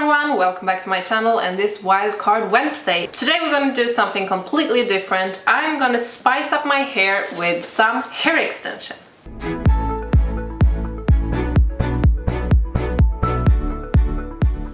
everyone, welcome back to my channel and this Wildcard Wednesday. Today we're going to do something completely different. I'm going to spice up my hair with some hair extension.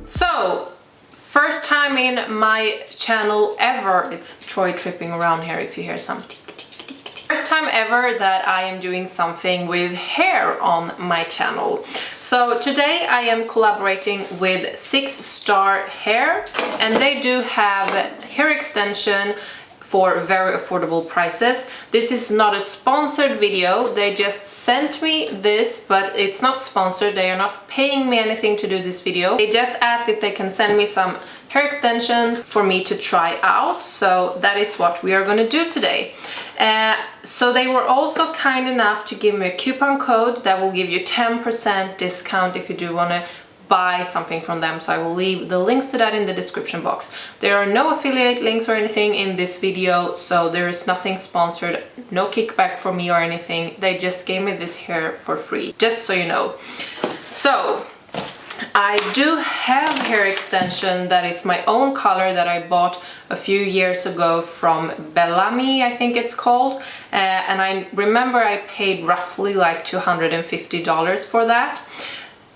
So, first time in my channel ever. It's Troy tripping around here if you hear some tick tick tick tick. First time ever that I am doing something with hair on my channel. So today I am collaborating with Sixstar hair, and they do have hair extension for very affordable prices. This is not a sponsored video, they just sent me this, but it's not sponsored, they are not paying me anything to do this video. They just asked if they can send me some hair extensions for me to try out, so that is what we are going to do today. So they were also kind enough to give me a coupon code that will give you 10% discount if you do want to buy something from them, so I will leave the links to that in the description box. There are no affiliate links or anything in this video, so there is nothing sponsored, no kickback from me or anything. They just gave me this hair for free, just so you know. So I do have hair extension that is my own color that I bought a few years ago from Bellamy, I think it's called, and I remember I paid roughly like $250 for that.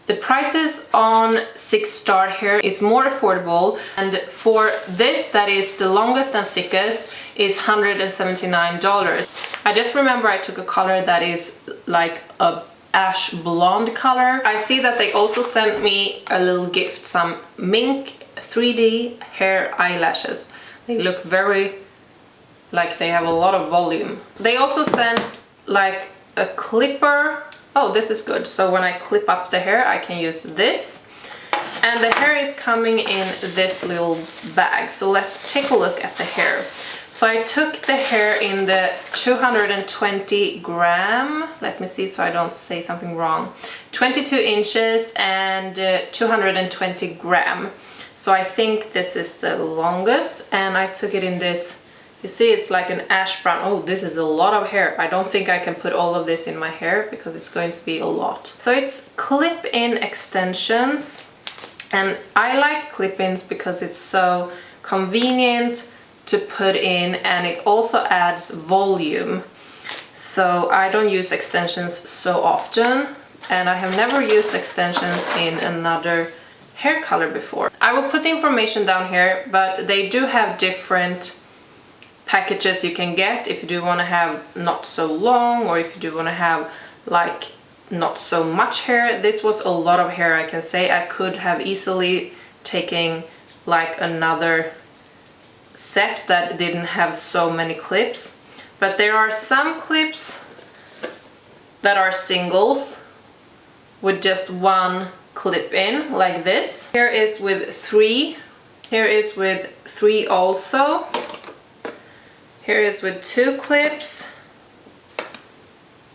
The prices on Sixstar hair is more affordable, and for this that is the longest and thickest is $179. I just remember I took a color that is like a ash blonde color. I see that they also sent me a little gift, some mink 3D hair eyelashes. They look very like they have a lot of volume. They also sent like a clipper. Oh, this is good. So when I clip up the hair, I can use this. And the hair is coming in this little bag. So let's take a look at the hair. So I took the hair in the 220 gram, let me see so I don't say something wrong, 22 inches and 220 gram. So I think this is the longest, and I took it in this, you see it's like an ash brown. Oh, this is a lot of hair. I don't think I can put all of this in my hair because it's going to be a lot. So it's clip-in extensions, and I like clip-ins because it's so convenient to put in, and it also adds volume. So I don't use extensions so often, and I have never used extensions in another hair color before. I will put the information down here, but they do have different packages you can get if you do want to have not so long, or if you do want to have like not so much hair. This was a lot of hair, I can say. I could have easily taken like another set that didn't have so many clips, but there are some clips that are singles with just one clip in, like this. Here is with 3, here is with 3 also, here is with 2 clips,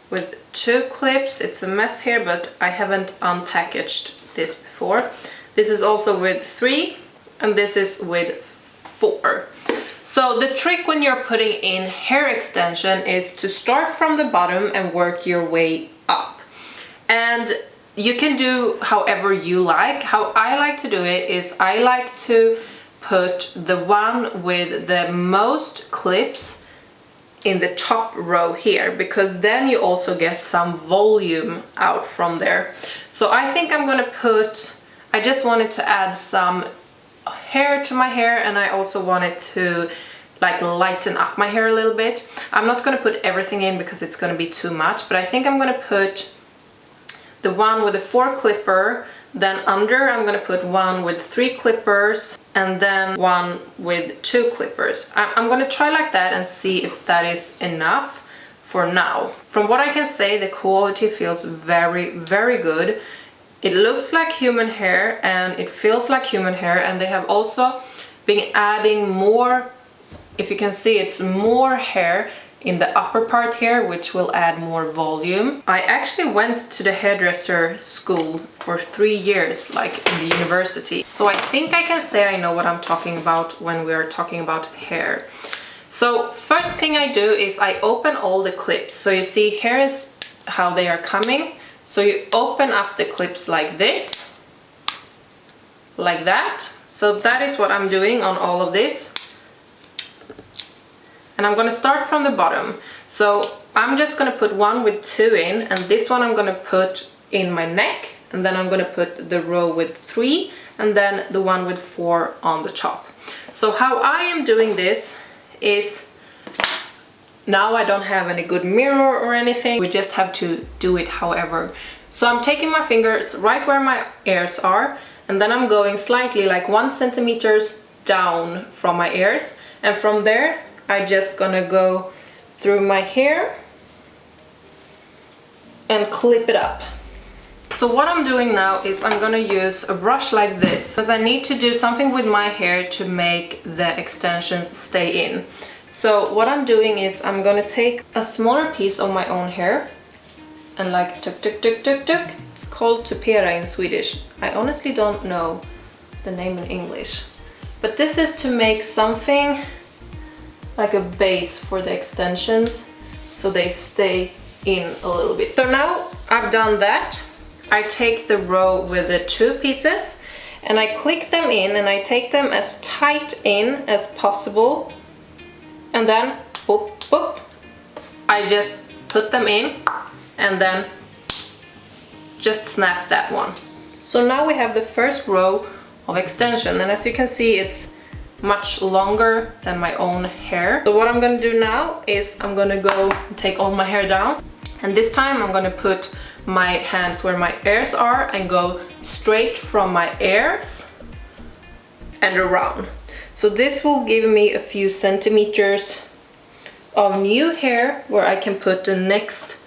with 2 clips. It's a mess here, but I haven't unpackaged this before. This is also with 3, and this is with 4. So the trick when you're putting in hair extension is to start from the bottom and work your way up. And you can do however you like. How I like to do it is I like to put the one with the most clips in the top row here, because then you also get some volume out from there. So I think I'm gonna put, I just wanted to add some hair to my hair, and I also wanted to like lighten up my hair a little bit. I'm not going to put everything in because it's going to be too much, but I think I'm going to put the one with the 4 clipper, then under I'm going to put one with 3 clippers, and then one with 2 clippers. I'm going to try like that and see if that is enough for now. From what I can say, the quality feels very, very good. It looks like human hair and it feels like human hair, and they have also been adding more, if you can see, it's more hair in the upper part here, which will add more volume. I actually went to the hairdresser school for 3 years, like in the university. So I think I can say I know what I'm talking about when we are talking about hair. So first thing I do is I open all the clips. So you see here is how they are coming. So you open up the clips like this, like that. So that is what I'm doing on all of this. And I'm gonna start from the bottom. So I'm just gonna put one with 2 in, and this one I'm gonna put in my neck, and then I'm gonna put the row with 3, and then the one with 4 on the top. So how I am doing this is, now I don't have any good mirror or anything, we just have to do it however. So I'm taking my fingers right where my ears are, and then I'm going slightly like 1 centimeters down from my ears, and from there I'm just gonna go through my hair and clip it up. So what I'm doing now is I'm gonna use a brush like this, because I need to do something with my hair to make the extensions stay in. So what I'm doing is I'm gonna take a smaller piece of my own hair and like tuk tuk tuk tuk tuk. It's called tupera in Swedish. I honestly don't know the name in English. But this is to make something like a base for the extensions so they stay in a little bit. So now I've done that. I take the row with the 2 pieces and I click them in, and I take them as tight in as possible, and then boop, boop, I just put them in and then just snap that one. So now we have the first row of extension, and as you can see it's much longer than my own hair. So what I'm gonna do now is I'm gonna go take all my hair down, and this time I'm gonna put my hands where my ears are and go straight from my ears and around. So this will give me a few centimeters of new hair where I can put the next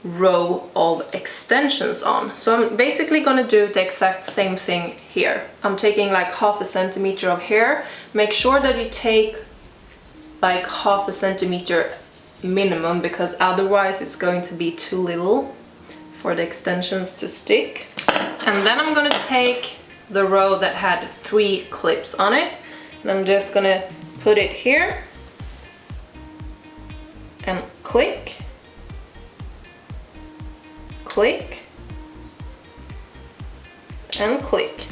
row of extensions on. So I'm basically gonna do the exact same thing here. I'm taking like 1/2 centimeter of hair. Make sure that you take like 1/2 centimeter minimum, because otherwise it's going to be too little for the extensions to stick. And then I'm gonna take the row that had 3 clips on it, and I'm just gonna put it here and click, click, and click.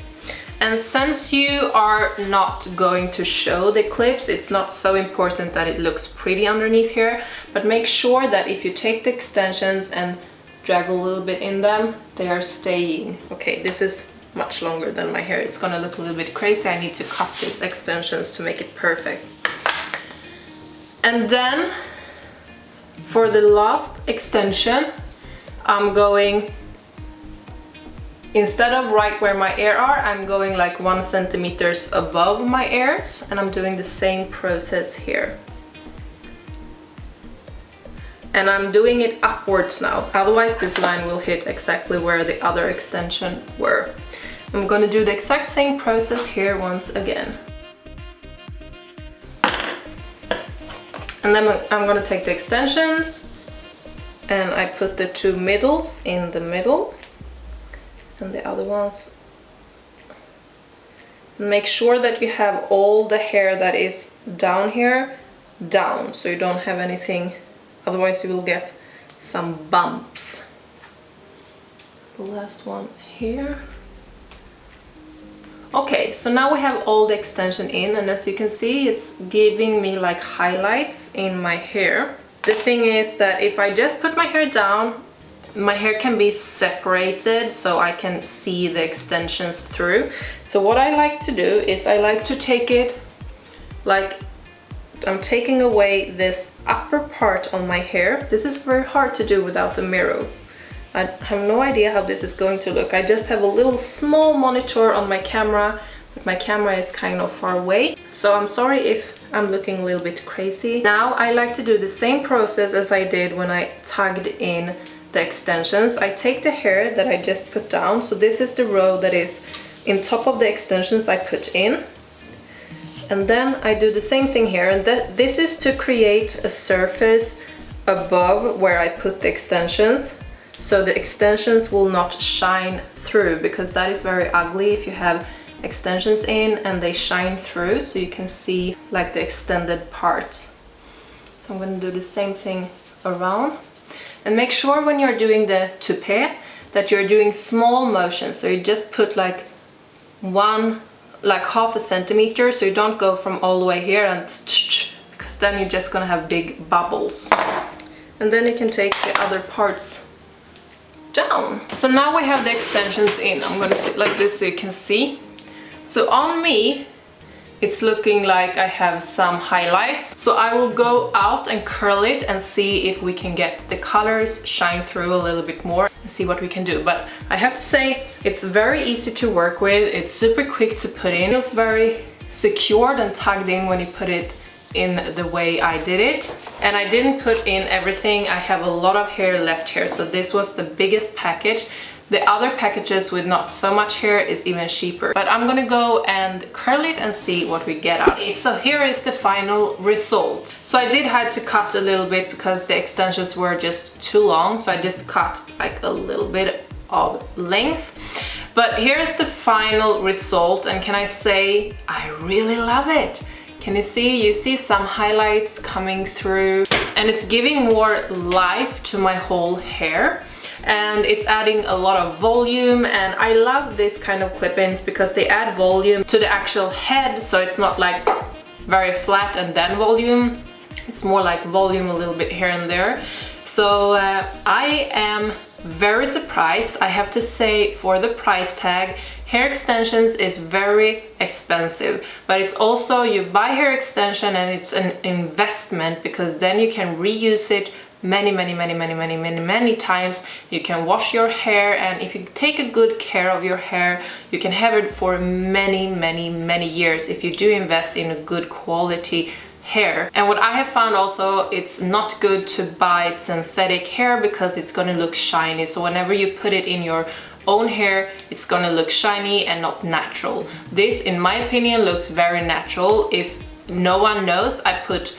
And since you are not going to show the clips, it's not so important that it looks pretty underneath here, but make sure that if you take the extensions and drag a little bit in them, they are staying. Okay, this is much longer than my hair. It's gonna look a little bit crazy. I need to cut these extensions to make it perfect. And then for the last extension, I'm going, instead of right where my ears are, I'm going like 1 centimeter above my ears, and I'm doing the same process here. And I'm doing it upwards now, otherwise this line will hit exactly where the other extension were. I'm gonna do the exact same process here once again. And then I'm gonna take the extensions and I put the 2 middles in the middle and the other ones. Make sure that you have all the hair that is down here down, so you don't have anything, otherwise you will get some bumps. The last one here. Okay, so now we have all the extension in, and as you can see, it's giving me like highlights in my hair. The thing is that if I just put my hair down, my hair can be separated so I can see the extensions through. So what I like to do is I like to take it like I'm taking away this upper part on my hair. This is very hard to do without a mirror. I have no idea how this is going to look. I just have a little small monitor on my camera, but my camera is kind of far away. So I'm sorry if I'm looking a little bit crazy. Now I like to do the same process as I did when I tugged in the extensions. I take the hair that I just put down. So this is the row that is in top of the extensions I put in. And then I do the same thing here, and this is to create a surface above where I put the extensions, so the extensions will not shine through, because that is very ugly if you have extensions in and they shine through, so you can see like the extended part. So I'm going to do the same thing around, and make sure when you're doing the toupee that you're doing small motions, so you just put like like half a centimeter, so you don't go from all the way here and because then you're just gonna have big bubbles. And then you can take the other parts down. So now we have the extensions in. I'm gonna sit like this so you can see. So on me, it's looking like I have some highlights. So I will go out and curl it and see if we can get the colors shine through a little bit more and see what we can do. But I have to say, it's very easy to work with. It's super quick to put in. It feels very secured and tugged in when you put it in the way I did it. And I didn't put in everything. I have a lot of hair left here. So this was the biggest package. The other packages with not so much hair is even cheaper. But I'm gonna go and curl it and see what we get out. So here is the final result. So I did have to cut a little bit because the extensions were just too long. So I just cut like a little bit of length. But here's the final result, and can I say I really love it. Can you see? You see some highlights coming through, and it's giving more life to my whole hair. And it's adding a lot of volume, and I love this kind of clip-ins because they add volume to the actual head, so it's not like very flat and then volume. It's more like volume a little bit here and there. So I am very surprised. I have to say, for the price tag, hair extensions is very expensive, but it's also, you buy hair extension and it's an investment because then you can reuse it many times. You can wash your hair, and if you take a good care of your hair, you can have it for many years if you do invest in a good quality hair. And what I have found also, it's not good to buy synthetic hair because it's gonna look shiny. So whenever you put it in your own hair, it's gonna look shiny and not natural. This, in my opinion, looks very natural. If no one knows I put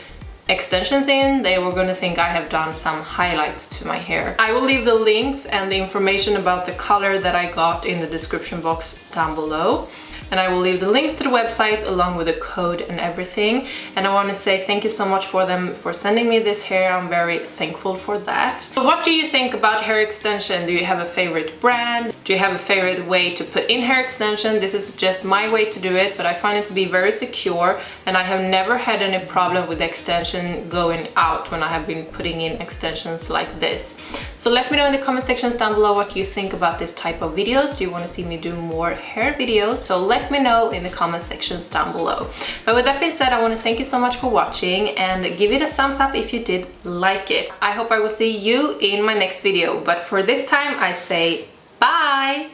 extensions in, they were gonna think I have done some highlights to my hair. I will leave the links and the information about the color that I got in the description box down below. And I will leave the links to the website along with the code and everything. And I want to say thank you so much for them for sending me this hair. I'm very thankful for that. So what do you think about hair extension? Do you have a favorite brand? Do you have a favorite way to put in hair extension? This is just my way to do it, but I find it to be very secure, and I have never had any problem with the extension going out when I have been putting in extensions like this. So let me know in the comment sections down below what you think about this type of videos. Do you want to see me do more hair videos? So let me know in the comment sections down below. But with that being said, I want to thank you so much for watching, and give it a thumbs up if you did like it. I hope I will see you in my next video, but for this time I say bye!